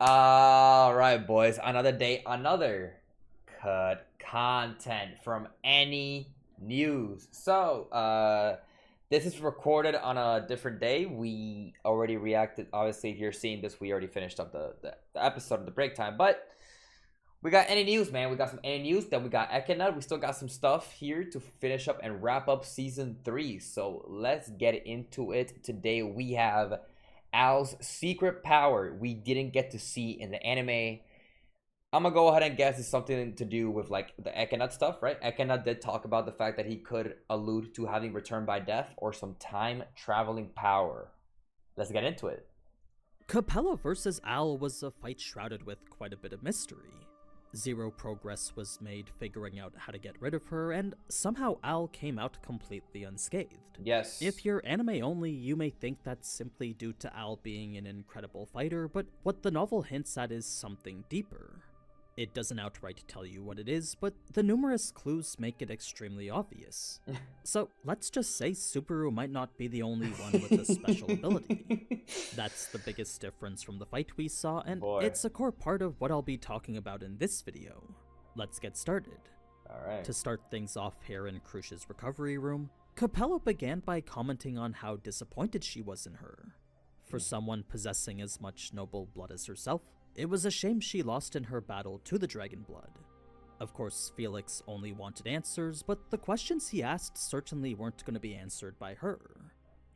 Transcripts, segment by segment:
All right, boys. Another day, another cut content from AniNews. This is recorded on a different day. We already reacted. Obviously, if you're seeing this, we already finished up the episode of the break time. But we got AniNews, man. We got some AniNews. Then we got Ekana. We still got some stuff here to finish up and wrap up season 3. So let's get into it. Today we have Al's secret power we didn't get to see in the anime. I'm gonna go ahead and guess it's something to do with like the Ekana stuff, right? Ekana did talk about the fact that he could allude to having returned by death or some time traveling power. Let's get into it. Capella versus Al was a fight shrouded with quite a bit of mystery. Zero progress was made figuring out how to get rid of her, and somehow Al came out completely unscathed. Yes. If you're anime only, you may think that's simply due to Al being an incredible fighter, but what the novel hints at is something deeper. It doesn't outright tell you what it is, but the numerous clues make it extremely obvious. So let's just say Subaru might not be the only one with a special ability. That's the biggest difference from the fight we saw, and it's a core part of what I'll be talking about in this video. Let's get started. Alright. To start things off here in Crush's recovery room, Capella began by commenting on how disappointed she was in her. For someone possessing as much noble blood as herself, it was a shame she lost in her battle to the Dragon Blood. Of course, Felix only wanted answers, but the questions he asked certainly weren't going to be answered by her.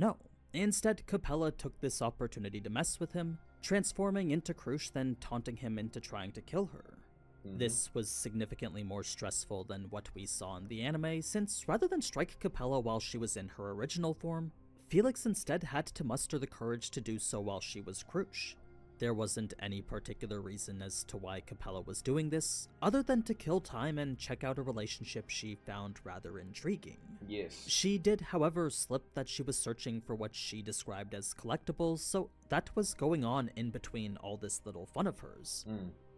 No. Instead, Capella took this opportunity to mess with him, transforming into Crush, then taunting him into trying to kill her. This was significantly more stressful than what we saw in the anime, since rather than strike Capella while she was in her original form, Felix instead had to muster the courage to do so while she was Crush. There wasn't any particular reason as to why Capella was doing this, other than to kill time and check out a relationship she found rather intriguing. Yes. She did, however, slip that she was searching for what she described as collectibles, so that was going on in between all this little fun of hers.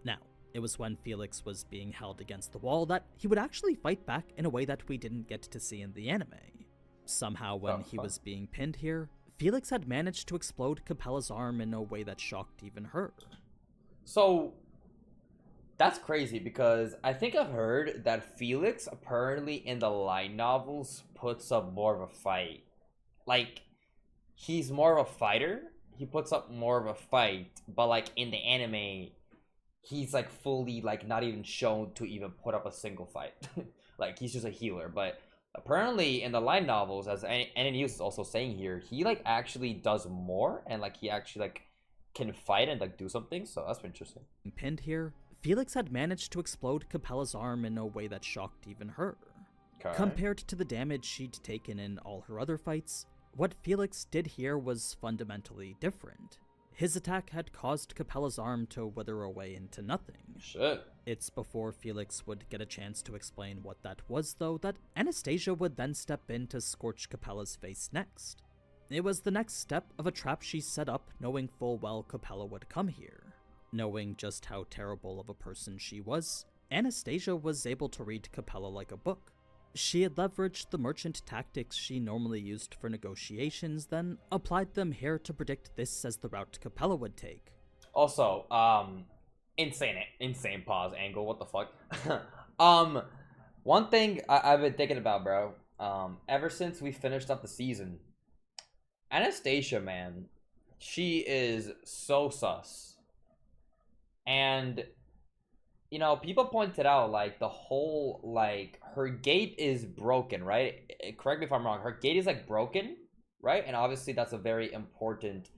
Now, it was when Felix was being held against the wall that he would actually fight back in a way that we didn't get to see in the anime. Somehow, when he was being pinned here, Felix had managed to explode Capella's arm in a way that shocked even her. So, that's crazy because I think I've heard that Felix apparently in the light novels puts up more of a fight. Like, he's more of a fighter, he puts up more of a fight, but like in the anime, he's like fully like not even shown to even put up a single fight. Like, he's just a healer, but apparently in the light novels, as AniNews is also saying here, he like actually does more and like he actually like can fight and like do something, so that's interesting. Pinned here, Felix had managed to explode Capella's arm in a way that shocked even her. Okay. Compared to the damage she'd taken in all her other fights, what Felix did here was fundamentally different. His attack had caused Capella's arm to wither away into nothing. Shit. It's before Felix would get a chance to explain what that was, though, that Anastasia would then step in to scorch Capella's face next. It was the next step of a trap she set up, knowing full well Capella would come here. Knowing just how terrible of a person she was, Anastasia was able to read Capella like a book. She had leveraged the merchant tactics she normally used for negotiations, then applied them here to predict this as the route Capella would take. Also, insane pause angle, what the fuck? One thing I've been thinking about, bro, ever since we finished up the season, Anastasia, man, she is so sus. And you know, people pointed out, like, the whole, like, her gate is broken, right? Correct me if I'm wrong. Her gate is, like, broken, right? And obviously that's a very important,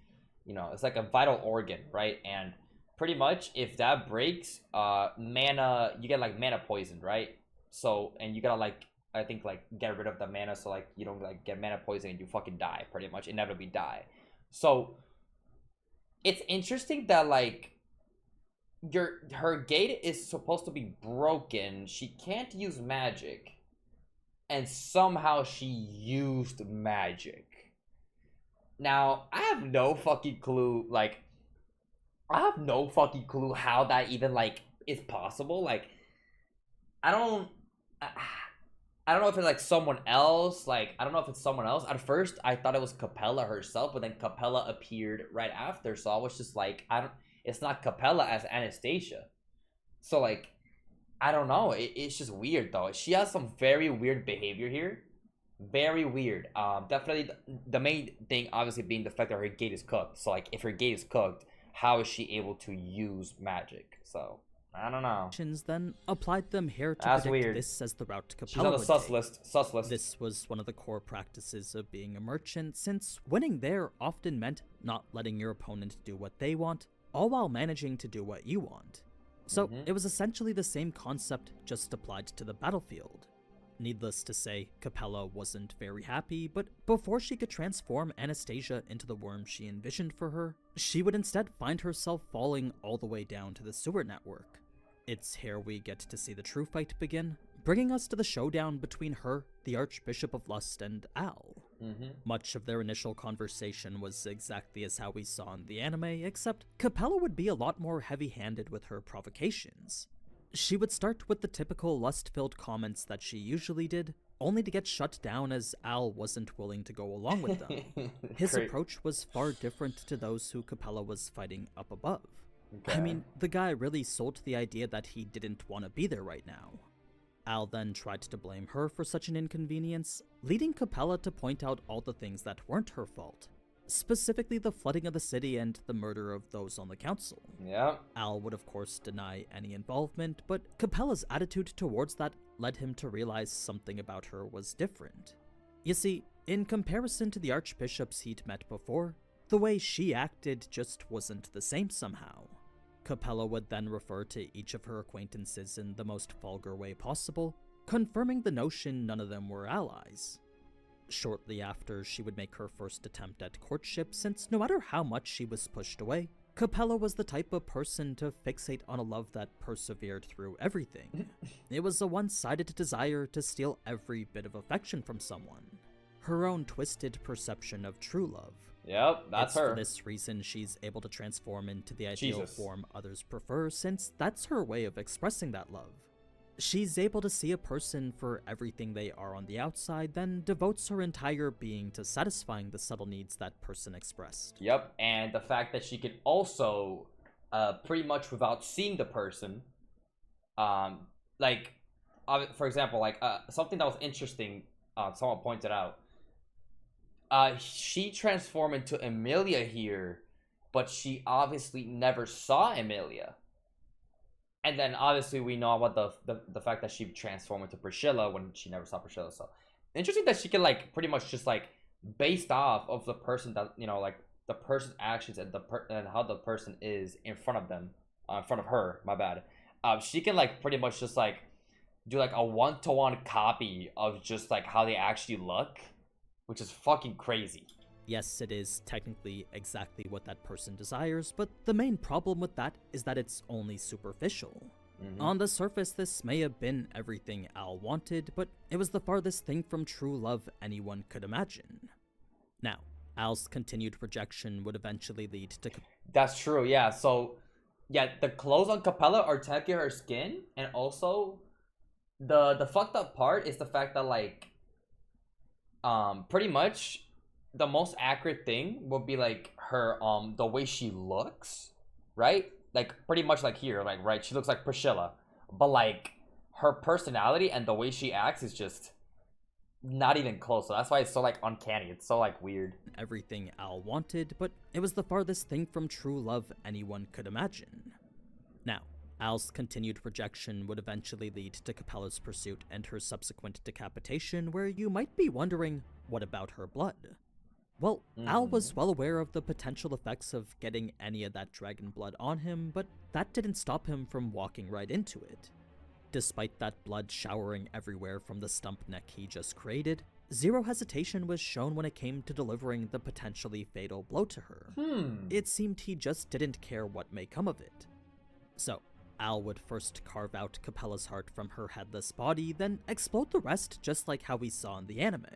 you know, it's like a vital organ, right? And pretty much if that breaks, mana, you get, like, mana poisoned, right? So, and you gotta, like, I think, like, get rid of the mana so, like, you don't, like, get mana poisoned and you fucking die, pretty much, inevitably die. So, it's interesting that, like, her gate is supposed to be broken. She can't use magic, and somehow she used magic. Now, I have no fucking clue, like, I have no fucking clue how that even, like, is possible. Like, I don't know if it's like someone else. Like, I don't know if it's someone else. At first, I thought it was Capella herself, but then Capella appeared right after. So I was just like, it's not Capella as Anastasia. So like, I don't know. It's just weird though. She has some very weird behavior here. Very weird. Definitely the main thing obviously being the fact that her gate is cooked. So like, if her gate is cooked, how is she able to use magic? So I don't know. Then applied them here to That's predict weird. this as the route Capella She's on the would sus take. list. Sus list. This was one of the core practices of being a merchant, since winning there often meant not letting your opponent do what they want, all while managing to do what you want. So it was essentially the same concept, just applied to the battlefield. Needless to say, Capella wasn't very happy, but before she could transform Anastasia into the worm she envisioned for her, she would instead find herself falling all the way down to the sewer network. It's here we get to see the true fight begin, bringing us to the showdown between her, the Archbishop of Lust, and Al. Much of their initial conversation was exactly as how we saw in the anime, except Capella would be a lot more heavy-handed with her provocations. She would start with the typical lust-filled comments that she usually did, only to get shut down as Al wasn't willing to go along with them. His approach was far different to those who Capella was fighting up above. I mean, the guy really sold the idea that he didn't want to be there right now. Al then tried to blame her for such an inconvenience, leading Capella to point out all the things that weren't her fault, specifically the flooding of the city and the murder of those on the council. Al would of course deny any involvement, but Capella's attitude towards that led him to realize something about her was different. You see, in comparison to the archbishops he'd met before, the way she acted just wasn't the same somehow. Capella would then refer to each of her acquaintances in the most vulgar way possible, confirming the notion none of them were allies. Shortly after, she would make her first attempt at courtship, since no matter how much she was pushed away, Capella was the type of person to fixate on a love that persevered through everything. It was a one-sided desire to steal every bit of affection from someone. Her own twisted perception of true love. That's it's her. For this reason she's able to transform into the ideal form others prefer, since that's her way of expressing that love. She's able to see a person for everything they are on the outside, then devotes her entire being to satisfying the subtle needs that person expressed. And the fact that she could also, pretty much without seeing the person, like, for example, like, something that was interesting, someone pointed out, she transformed into Emilia here, but she obviously never saw Emilia. And then obviously we know about the fact that she transformed into Priscilla when she never saw Priscilla. So interesting that she can like pretty much just like based off of the person that, you know, like the person's actions and and how the person is in front of them, in front of her, my bad. She can like pretty much just like do like a one-to-one copy of just like how they actually look, which is fucking crazy. Yes, it is technically exactly what that person desires, but the main problem with that is that it's only superficial. On the surface, this may have been everything Al wanted, but it was the farthest thing from true love anyone could imagine. Now, Al's continued rejection would eventually lead to... That's true, yeah. So, yeah, the clothes on Capella are technically her skin, and also the fucked up part is the fact that, like, pretty much the most accurate thing would be like her the way she looks, right? Like pretty much like here, like right, she looks like Priscilla, but like her personality and the way she acts is just not even close. So that's why it's so like uncanny. It's so like weird. Everything Al wanted, but it was the farthest thing from true love anyone could imagine. Now, Al's continued rejection would eventually lead to Capella's pursuit and her subsequent decapitation, where you might be wondering, what about her blood? Well, Al was well aware of the potential effects of getting any of that dragon blood on him, but that didn't stop him from walking right into it. Despite that blood showering everywhere from the stump neck he just created, zero hesitation was shown when it came to delivering the potentially fatal blow to her. It seemed he just didn't care what may come of it. So, Al would first carve out Capella's heart from her headless body, then explode the rest just like how we saw in the anime.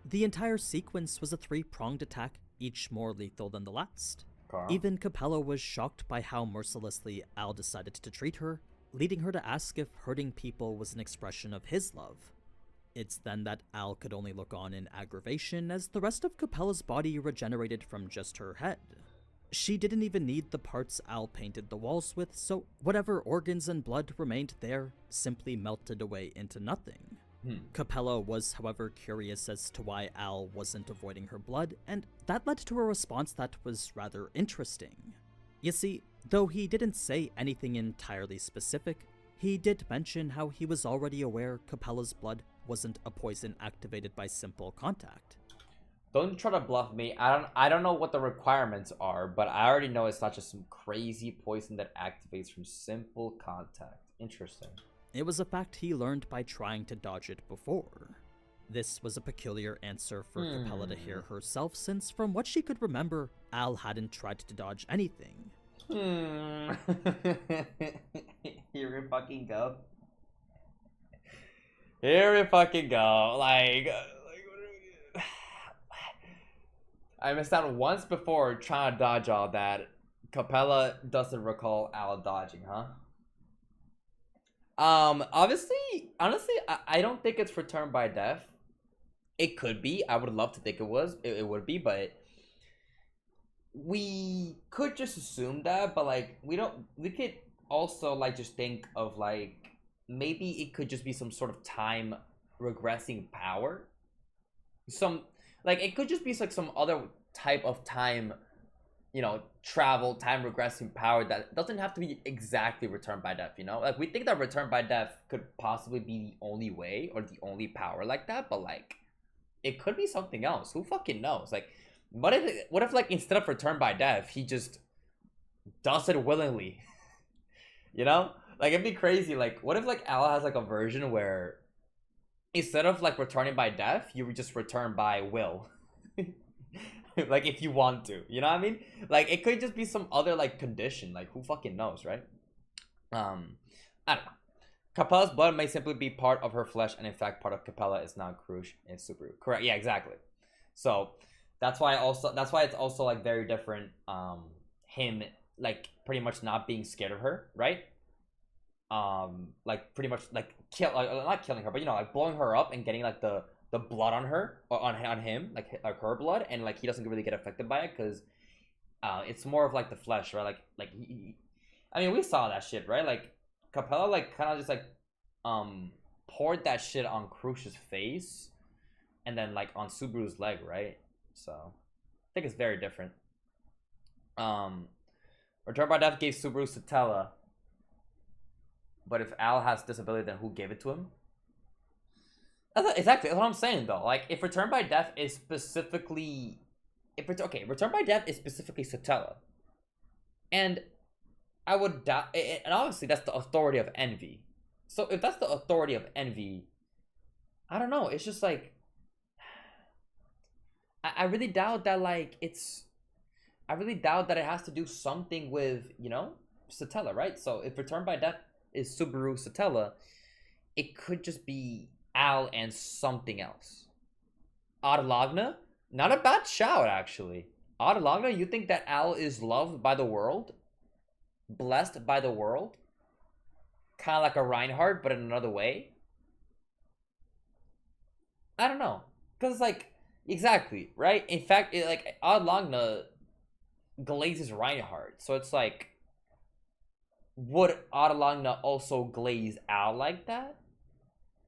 The entire sequence was a three-pronged attack, each more lethal than the last. Even Capella was shocked by how mercilessly Al decided to treat her, leading her to ask if hurting people was an expression of his love. It's then that Al could only look on in aggravation as the rest of Capella's body regenerated from just her head. She didn't even need the parts Al painted the walls with, so whatever organs and blood remained there simply melted away into nothing. Capella was, however, curious as to why Al wasn't avoiding her blood, and that led to a response that was rather interesting. You see, though he didn't say anything entirely specific, he did mention how he was already aware Capella's blood wasn't a poison activated by simple contact. Don't try to bluff me. I don't know what the requirements are, but I already know it's not just some crazy poison that activates from simple contact. Interesting. It was a fact he learned by trying to dodge it before. This was a peculiar answer for Capella to hear herself, since from what she could remember, Al hadn't tried to dodge anything. Here we fucking go. Here we fucking go. Like I missed out once before trying to dodge all that. Capella doesn't recall Al dodging, huh? Honestly, I don't think it's return by death. It could be. I would love to think it would be, but we could just assume that, but like we could also like just think of like maybe it could just be some sort of time regressing power. Like it could just be like some other type of time, travel, time regressing power that doesn't have to be exactly return by death, Like we think that return by death could possibly be the only way or the only power like that, but like it could be something else. Who fucking knows? Like what if like instead of return by death, he just does it willingly? Like it'd be crazy. Like what if like Al has like a version where instead of like returning by death, you would just return by will. Like if you want to, you know what I mean? Like it could just be some other like condition. Like who fucking knows, right? I don't know. Capella's blood may simply be part of her flesh, and in fact, part of Capella is not Krush and Subaru. Correct? Yeah, exactly. So that's why it's also like very different. Him like pretty much not being scared of her, right? Like pretty much like not killing her, but like blowing her up and getting like the blood on her or on him, like her blood, and like he doesn't really get affected by it because it's more of like the flesh, right? I mean we saw that shit, right? Like Capella like kind of just like poured that shit on Krush's face and then like on Subaru's leg, right? So I think it's very different. Return by Death gave Subaru Satella, but if Al has disability, then who gave it to him? Exactly, that's what I'm saying though. Like if Return by Death is specifically Return by Death is specifically Satella, and I would doubt, and obviously that's the authority of Envy. So if that's the authority of Envy, I don't know. It's just like I really doubt that I really doubt that it has to do something with Satella, right? So if Return by Death is Subaru Satella, it could just be Al and something else. Adalagna, not a bad shout actually. Adalagna, you think that Al is loved by the world? Blessed by the world? Kind of like a Reinhardt, but in another way? I don't know. Because, like, exactly, right? In fact, Adalagna glazes Reinhardt. So it's like, would Adalagna also glaze Al like that?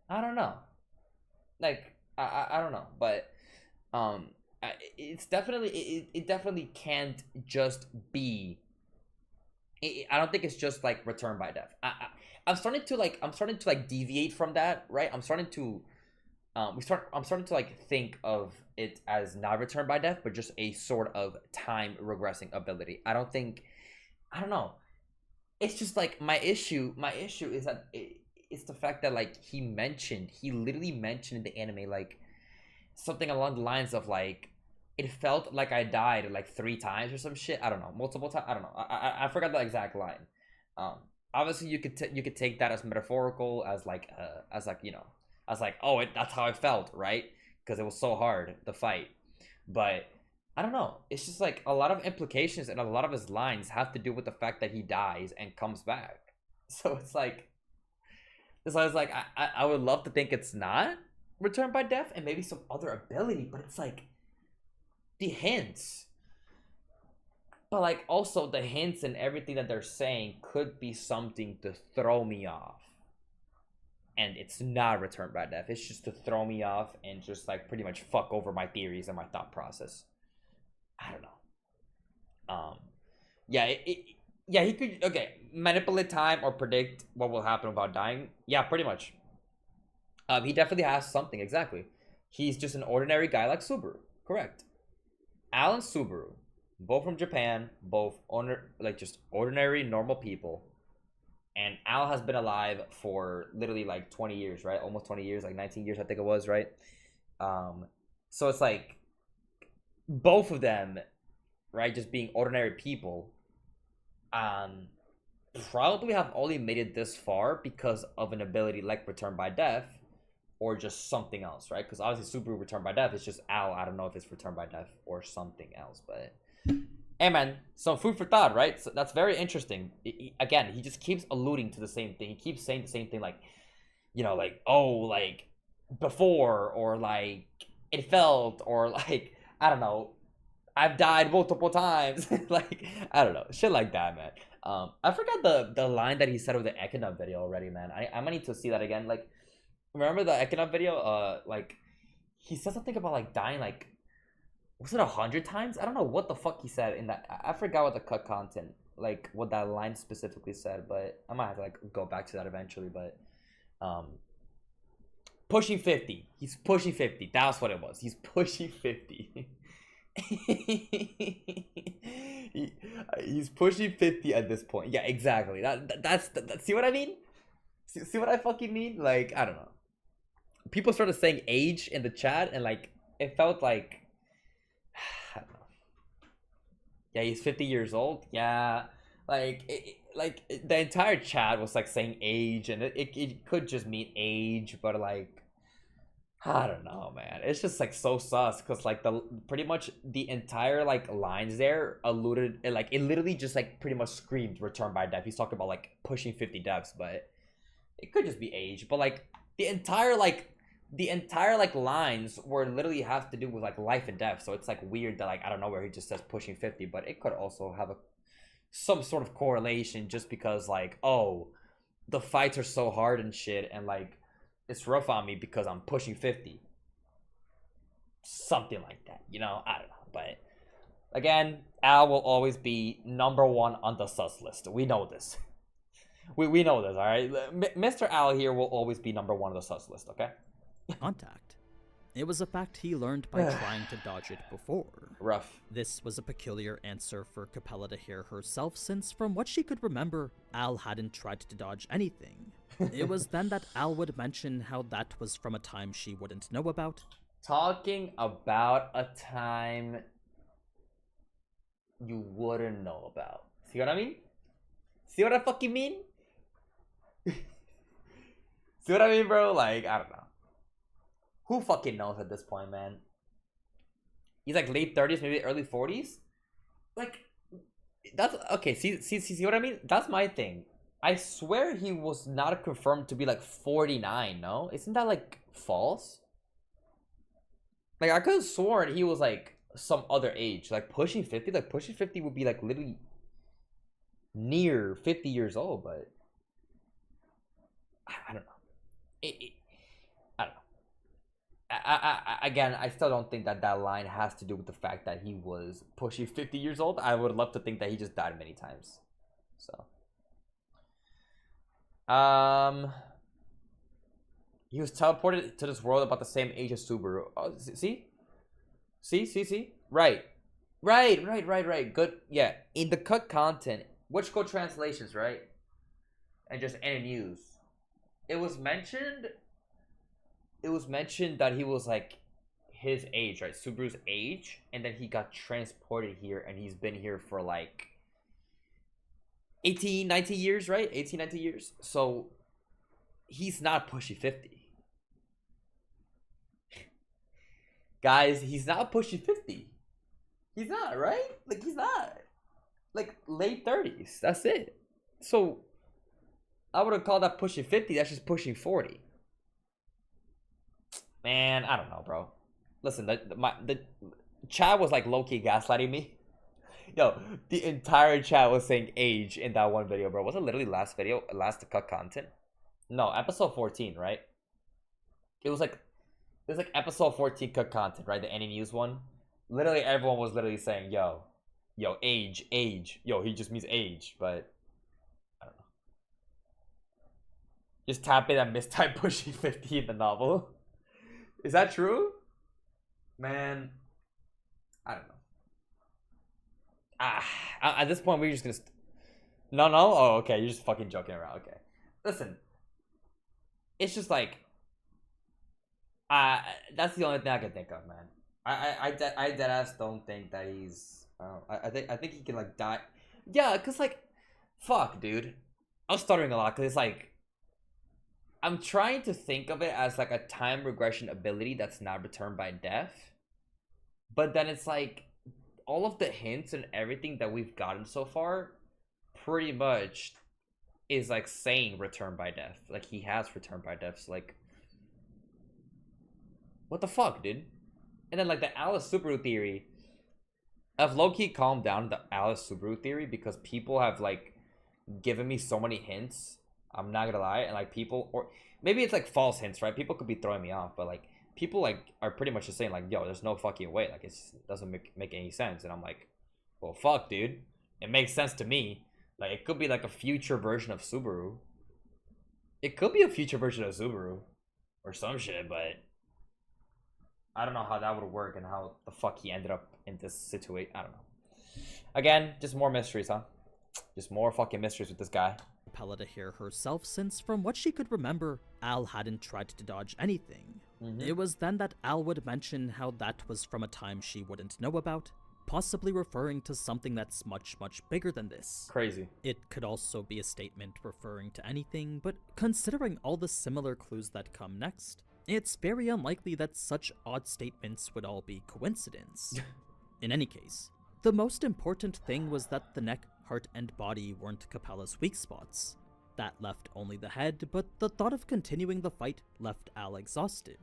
I don't know. Like, I don't know. But, it's definitely, it definitely can't just be, I don't think it's just like Return by Death. I'm starting to deviate from that, right? I'm starting to like think of it as not Return by Death, but just a sort of time regressing ability. I don't know. It's just like my issue is that it's the fact that like he literally mentioned in the anime like something along the lines of like it felt like I died like 3 times or some shit. I don't know, multiple times. I don't know. I forgot the exact line. Obviously you could take that as metaphorical, as like oh, that's how I felt, right? Because it was so hard the fight. But I don't know. It's just like a lot of implications and a lot of his lines have to do with the fact that he dies and comes back. So it's like, I would love to think it's not Return by Death and maybe some other ability, but it's like the hints. But like also the hints and everything that they're saying could be something to throw me off. And it's not Return by Death. It's just to throw me off and just like pretty much fuck over my theories and my thought process. I don't know. Yeah, yeah, he could manipulate time or predict what will happen without dying. Yeah, pretty much. He definitely has something, exactly. He's just an ordinary guy like Subaru. Correct. Al and Subaru, both from Japan, both just ordinary normal people. And Al has been alive for literally like 20 years, right? Almost 20 years, like 19 years I think it was, right? So it's like both of them, right, just being ordinary people, probably have only made it this far because of an ability like Return by Death or just something else, right? Because obviously Subaru Return by Death is just Al. I don't know if it's Return by Death or something else, but hey man, some food for thought, right? So that's very interesting. Again, he just keeps alluding to the same thing. He keeps saying the same thing, like, you know, like, oh, like before, or like it felt, or like, I don't know, I've died multiple times. Like, I don't know, shit like that, man. I forgot the line that he said with the Ekina video already, man. I might need to see that again. Like, remember the Ekina video? Like, he said something about like dying, like, was it 100 times? I don't know what the fuck he said in that. I forgot what the cut content, like what that line specifically said, but I might have to like go back to that eventually. But pushing 50. He's pushing 50. That's what it was. He's pushing 50. He's pushing 50 at this point. Yeah, exactly. That's see what I mean? See what I fucking mean? Like, I don't know. People started saying age in the chat, and like it felt like, I don't know. Yeah, he's 50 years old. Yeah, like the entire chat was like saying age, and it could just mean age, but like, I don't know, man. It's just like so sus, because like the pretty much the entire like lines there alluded, like it literally just like pretty much screamed Return by Death. He's talking about like pushing 50 deaths, but it could just be age. But like the entire like lines were literally have to do with like life and death. So it's like weird that like I don't know where he just says pushing 50, but it could also have some sort of correlation, just because like, oh, the fights are so hard and shit, and like it's rough on me because I'm pushing 50. Something like that, you know? I don't know. But again, Al will always be #1 on the sus list. We know this. We know this, all right? Mr. Al here will always be #1 on the sus list, okay? Contact. It was a fact he learned by trying to dodge it before. Rough. This was a peculiar answer for Capella to hear herself, since from what she could remember, Al hadn't tried to dodge anything. It was then that Al would mention how that was from a time she wouldn't know about. Talking about a time you wouldn't know about. See what I mean? See what I fucking mean? See what I mean, bro? Like, I don't know. Who fucking knows at this point, man? He's like late 30s, maybe early 40s? Like, that's... Okay, see what I mean? That's my thing. I swear he was not confirmed to be like 49, no? Isn't that like false? Like, I could have sworn he was like some other age. Like pushing 50? Like pushing 50 would be like literally near 50 years old, but... I don't know. I don't know. Again, I still don't think that line has to do with the fact that he was pushing 50 years old. I would love to think that he just died many times. So... he was teleported to this world about the same age as Subaru. Oh, see? Right. Good. Yeah. In the cut content, which code translations, right? And just AniNews. It was mentioned that he was like his age, right? Subaru's age, and then he got transported here, and he's been here for like 18, 19 years, right? 18, 19 years. So he's not pushing 50. Guys, he's not pushing 50. He's not, right? Like, he's not. Like, late 30s. That's it. So I would have called that pushing 50. That's just pushing 40. Man, I don't know, bro. Listen, the chat was like low-key gaslighting me. Yo, the entire chat was saying age in that one video, bro. Was it literally last video, last to cut content? No, episode 14, right? It was like episode 14 cut content, right? The AniNews one. Literally everyone was literally saying, yo, age. Yo, he just means age, but I don't know. Just tap in and mistype pushing 50 in the novel. Is that true? Man, I don't know. At this point, we're just gonna. No. Oh, okay. You're just fucking joking around. Okay. Listen, it's just like, that's the only thing I can think of, man. I deadass don't think that he's. I think he can like die. Yeah, cause like, fuck, dude. I'm stuttering a lot because it's like, I'm trying to think of it as like a time regression ability that's not returned by death, but then it's like, all of the hints and everything that we've gotten so far pretty much is like saying return by death. Like he has returned by death. So like, what the fuck, dude? And then like the Alice Subaru theory, I've low-key calmed down the Alice Subaru theory because people have like given me so many hints. I'm not gonna lie. And like people, or maybe it's like false hints, right? People could be throwing me off, but like people like are pretty much just saying like, yo, there's no fucking way, like it doesn't make any sense. And I'm like, well, fuck, dude, it makes sense to me. Like it could be like a future version of Subaru. It could be a future version of Subaru or some shit, but I don't know how that would work and how the fuck he ended up in this situation. I don't know. Again, just more mysteries, huh? Just more fucking mysteries with this guy. Capella to hear herself, since from what she could remember, Al hadn't tried to dodge anything. It was then that Al would mention how that was from a time she wouldn't know about, possibly referring to something that's much bigger than this. Crazy. It could also be a statement referring to anything, but considering all the similar clues that come next, it's very unlikely that such odd statements would all be coincidence. In any case, the most important thing was that the neck, heart, and body weren't Capella's weak spots. That left only the head, but the thought of continuing the fight left Al exhausted.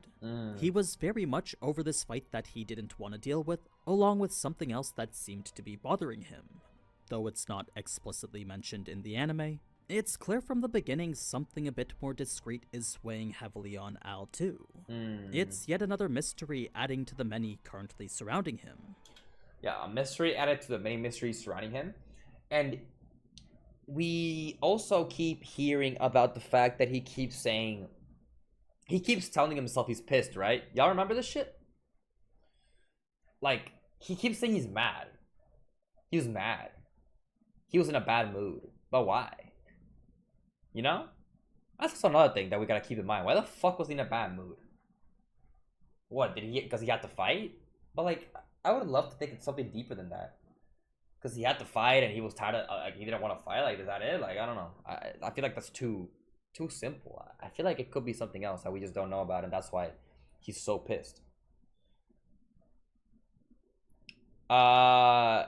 He was very much over this fight that he didn't want to deal with, along with something else that seemed to be bothering him. Though it's not explicitly mentioned in the anime, it's clear from the beginning something a bit more discreet is weighing heavily on Al too. It's yet another mystery adding to the many currently surrounding him. Yeah, a mystery added to the many mysteries surrounding him. And we also keep hearing about the fact that he keeps telling himself he's pissed, right? Y'all remember this shit? Like, he keeps saying he's mad. He was mad. He was in a bad mood. But why? You know? That's also another thing that we gotta keep in mind. Why the fuck was he in a bad mood? What, because he had to fight? But like, I would love to think it's something deeper than that. Because he had to fight and he was tired of, like, he didn't want to fight. Like, is that it? Like, I don't know. I feel like that's too simple. I feel like it could be something else that we just don't know about, and that's why he's so pissed. Yes.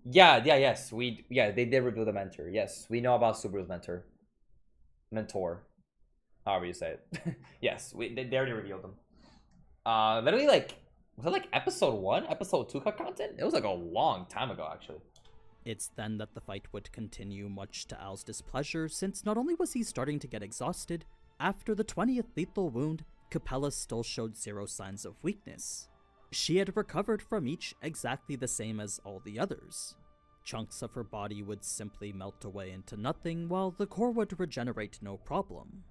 They did reveal the mentor. Yes, we know about Subaru's mentor. However you say it. Yes, they already revealed them. Literally, like, was it like episode 1, episode 2 cut content? It was like a long time ago, actually. It's then that the fight would continue, much to Al's displeasure, since not only was he starting to get exhausted, after the 20th lethal wound, Capella still showed zero signs of weakness. She had recovered from each exactly the same as all the others. Chunks of her body would simply melt away into nothing, while the core would regenerate no problem.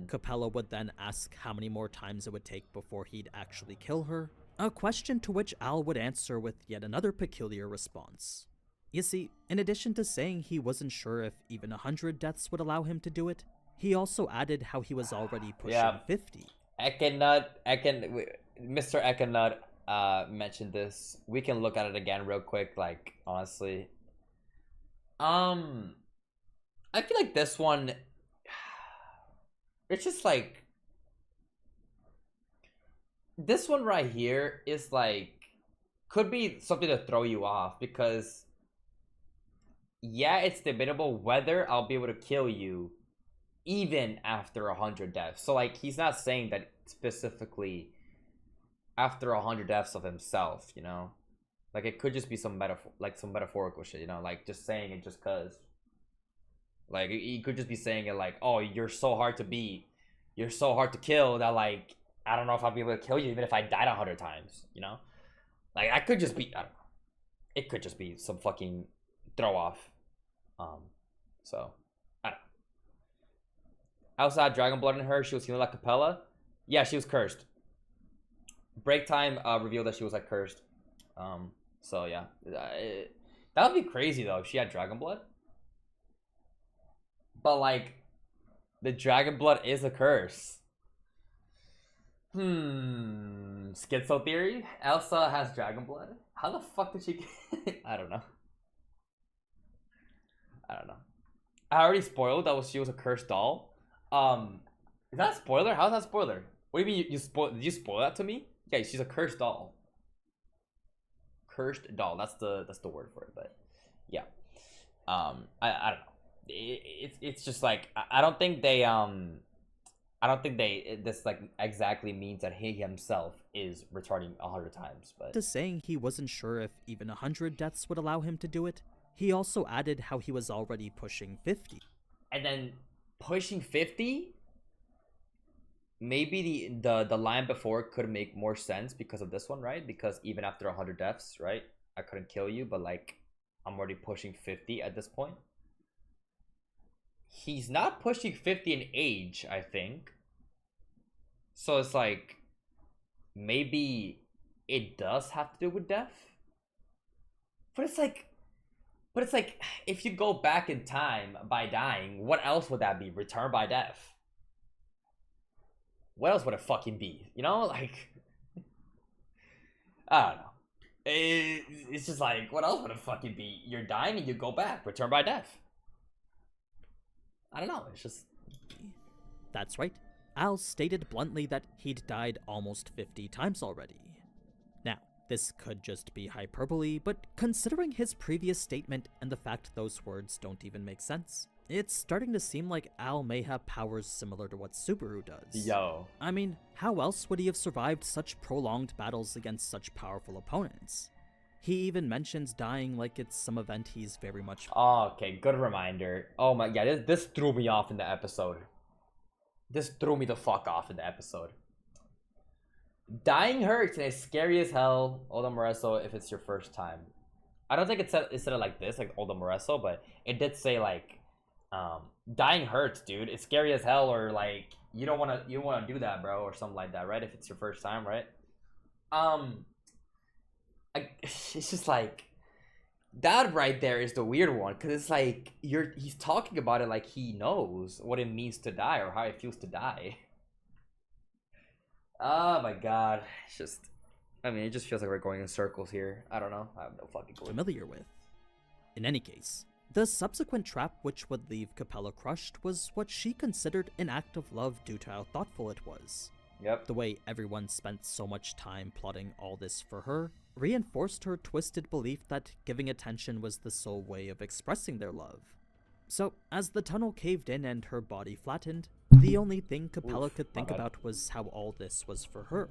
Capella would then ask how many more times it would take before he'd actually kill her, a question to which Al would answer with yet another peculiar response. You see, in addition to saying he wasn't sure if even 100 deaths would allow him to do it, he also added how he was already pushing 50. Mr. Ekanut mentioned this. We can look at it again real quick, like, honestly. I feel like this one, it's just like, this one right here is like, could be something to throw you off, because yeah, it's debatable whether I'll be able to kill you even after 100 deaths. So like, he's not saying that specifically after 100 deaths of himself, you know? Like it could just be some metaphor, like some metaphorical shit, you know, like just saying it just cause. Like he could just be saying it like, oh, you're so hard to beat, you're so hard to kill that like I don't know if I'll be able to kill you even if I died 100 times, you know? Like I could just be, I don't know. It could just be some fucking throw off. So I don't know. Outside Dragon Blood in her, she was healing like Capella. Yeah, she was cursed. Break time revealed that she was like cursed. So yeah, that would be crazy though if she had Dragon Blood. But like, the Dragon Blood is a curse. Schizo theory. Elsa has Dragon Blood. How the fuck did she get? I don't know. I already spoiled that she was a cursed doll. Is that a spoiler? How's that a spoiler? What do you mean you spoil? Did you spoil that to me? Yeah, she's a cursed doll. Cursed doll. That's the word for it. But yeah, I don't know. It's just like I don't think they this like exactly means that he himself is returning 100 times. But to saying he wasn't sure if even 100 deaths would allow him to do it, he also added how he was already pushing 50. And then pushing 50. Maybe the line before could make more sense because of this one, right? Because even after 100 deaths, right, I couldn't kill you, but like I'm already pushing 50 at this point. He's not pushing 50 in age, I think. So it's like maybe it does have to do with death. But it's like if you go back in time by dying, what else would that be? Return by death. What else would it fucking be? You know, like I don't know. It's just like, what else would it fucking be? You're dying and you go back. Return by death. I don't know. It's just. That's right. Al stated bluntly that he'd died almost 50 times already. Now, this could just be hyperbole, but considering his previous statement and the fact those words don't even make sense, it's starting to seem like Al may have powers similar to what Subaru does. Yo. I mean, how else would he have survived such prolonged battles against such powerful opponents? He even mentions dying like it's some event he's very much... Oh, okay, good reminder. Oh my god, this threw me off in the episode. This threw me the fuck off in the episode. Dying hurts and it's scary as hell, Oda Moreso, if it's your first time. I don't think it said it like this, like Oda Moreso, but it did say like, dying hurts, dude. It's scary as hell, or like you don't wanna do that, bro, or something like that, right? If it's your first time, right? It's just like that right there is the weird one, because it's like he's talking about it like he knows what it means to die or how it feels to die. Oh my god, it's just, I mean, it just feels like we're going in circles here. I don't know. I have no fucking clue. Familiar with. In any case, the subsequent trap which would leave Capella crushed was what she considered an act of love due to how thoughtful it was. Yep. The way everyone spent so much time plotting all this for her reinforced her twisted belief that giving attention was the sole way of expressing their love. So, as the tunnel caved in and her body flattened, the only thing Capella could think about was how all this was for her.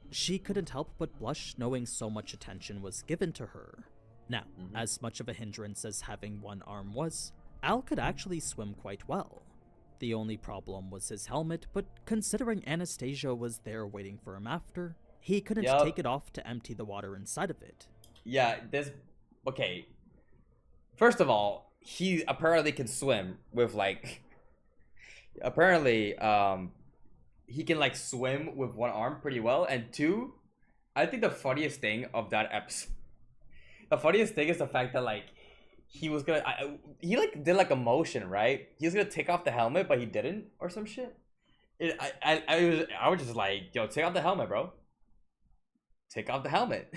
She couldn't help but blush knowing so much attention was given to her. Now, as much of a hindrance as having one arm was, Al could actually swim quite well. The only problem was his helmet, but considering Anastasia was there waiting for him after, he couldn't take it off to empty the water inside of it. Yeah, okay. First of all, he apparently can swim with like, apparently, he can like swim with one arm pretty well. And two, I think the funniest thing of that episode, the funniest thing is the fact that like, he was gonna, he like did like a motion, right? He was gonna take off the helmet, but he didn't, or some shit. I was just like, yo, take off the helmet, bro. Take off the helmet.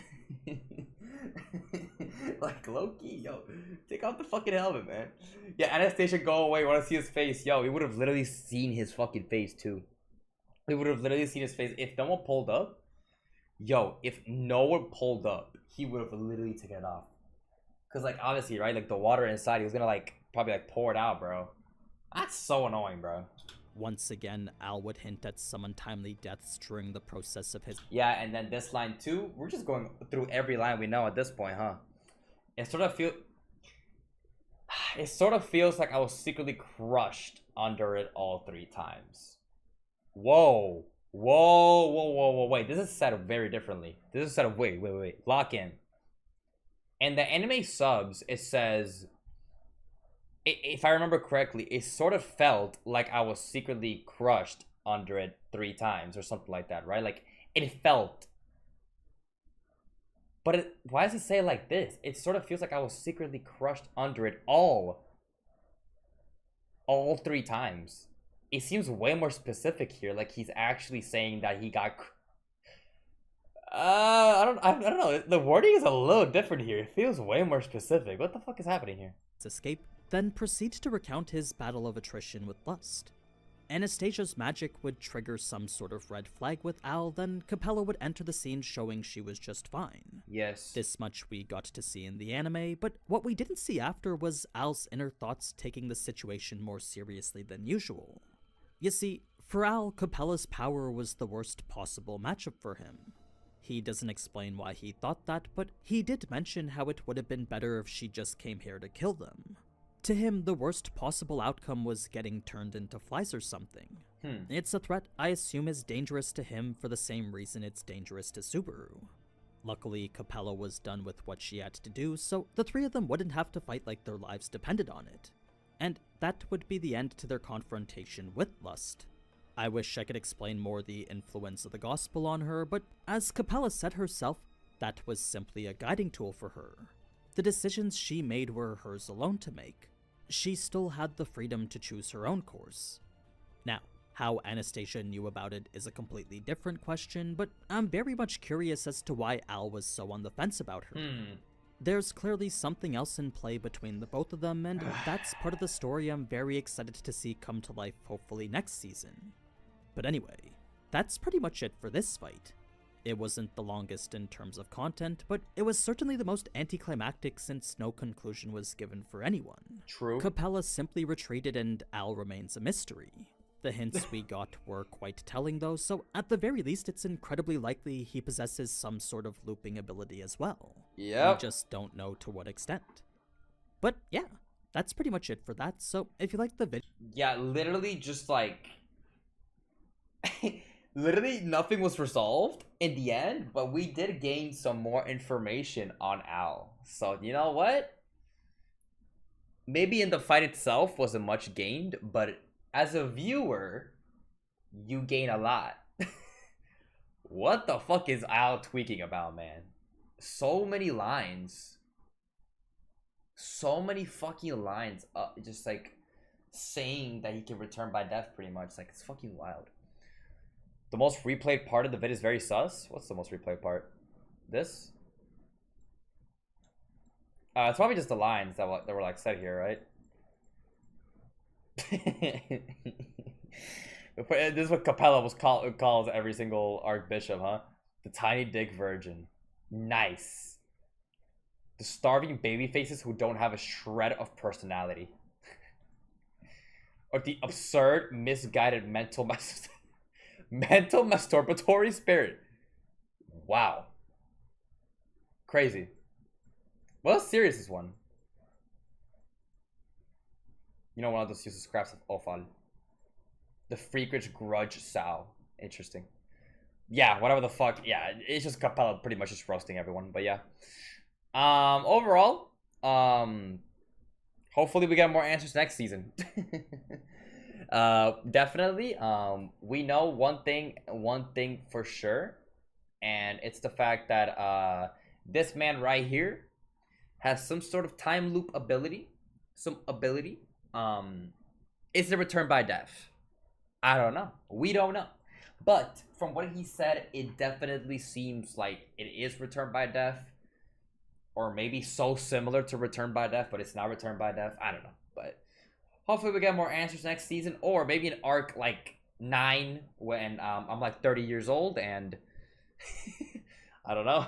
Like, low-key, yo, take off the fucking helmet, man. Yeah, Anastasia, go away, want to see his face. Yo, we would have literally seen his fucking face, too. We would have literally seen his face. If no one pulled up, yo, if no one pulled up, he would have literally taken it off. Because, like, obviously, right, like, the water inside, he was gonna, like, probably, like, pour it out, bro. That's so annoying, bro. Once again, Al would hint at some untimely deaths during the process of his. Yeah, and then this line too. We're just going through every line we know at this point, huh? It sort of feels like I was secretly crushed under it all 3 times. Whoa. Whoa. Wait, this is set up very differently. This is set up, wait. Lock in. And the anime subs, it says, if I remember correctly, it sort of felt like I was secretly crushed under it 3 times or something like that, right? Like, it felt. But why does it say it like this? It sort of feels like I was secretly crushed under it all 3 times. It seems way more specific here. Like he's actually saying that he got. I don't know. The wording is a little different here. It feels way more specific. What the fuck is happening here? Escape, then proceeds to recount his battle of attrition with lust. Anastasia's magic would trigger some sort of red flag with Al, then Capella would enter the scene showing she was just fine. Yes. This much we got to see in the anime, but what we didn't see after was Al's inner thoughts taking the situation more seriously than usual. You see, for Al, Capella's power was the worst possible matchup for him. He doesn't explain why he thought that, but he did mention how it would have been better if she just came here to kill them. To him, the worst possible outcome was getting turned into flies or something. It's a threat I assume is dangerous to him for the same reason it's dangerous to Subaru. Luckily, Capella was done with what she had to do, so the 3 of them wouldn't have to fight like their lives depended on it. And that would be the end to their confrontation with lust. I wish I could explain more the influence of the gospel on her, but as Capella said herself, that was simply a guiding tool for her. The decisions she made were hers alone to make. She still had the freedom to choose her own course. Now, how Anastasia knew about it is a completely different question, but I'm very much curious as to why Al was so on the fence about her. There's clearly something else in play between the both of them, and that's part of the story I'm very excited to see come to life hopefully next season. But anyway, that's pretty much it for this fight. It wasn't the longest in terms of content, but it was certainly the most anticlimactic since no conclusion was given for anyone. True. Capella simply retreated and Al remains a mystery. The hints we got were quite telling though, so at the very least it's incredibly likely he possesses some sort of looping ability as well. Yep. We just don't know to what extent. But yeah, that's pretty much it for that, so if you like the video... Yeah, literally just like... literally nothing was resolved in the end, but we did gain some more information on Al. So, you know what? Maybe in the fight itself wasn't much gained, but as a viewer, you gain a lot. What the fuck is Al tweaking about, man? So many lines. So many fucking lines. Just like saying that he can return by death pretty much. Like, it's fucking wild. The most replayed part of the vid is very sus. What's the most replayed part? This? It's probably just the lines that were like said here, right? This is what Capella calls every single archbishop, huh? The tiny dick virgin. Nice. The starving baby faces who don't have a shred of personality. Or the absurd, misguided mental masturbatory spirit. Wow. Crazy. Well, how serious is one? You know, one of those uses scraps of offal. The freakish grudge sow. Interesting. Yeah, whatever the fuck. Yeah, it's just Capella pretty much just roasting everyone. But yeah. Overall, hopefully we get more answers next season. Definitely. We know one thing for sure, and it's the fact that this man right here has some sort of time loop ability. Is it return by death? I don't know. We don't know. But from what he said, it definitely seems like it is return by death, or maybe so similar to return by death, but it's not return by death. I don't know, but hopefully we get more answers next season, or maybe an arc like 9 when I'm like 30 years old and I don't know.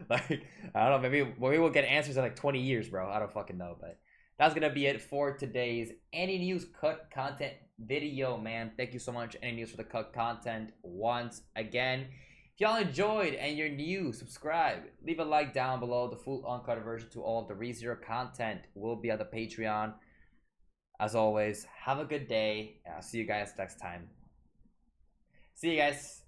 Like, I don't know, maybe we'll get answers in like 20 years, bro. I don't fucking know, but that's gonna be it for today's AniNews cut content video, man. Thank you so much, AniNews, for the cut content once again. If y'all enjoyed and you're new, subscribe, leave a like down below. The full uncut version to all of the ReZero content will be on the Patreon. As always, have a good day, and I'll see you guys next time. See you guys.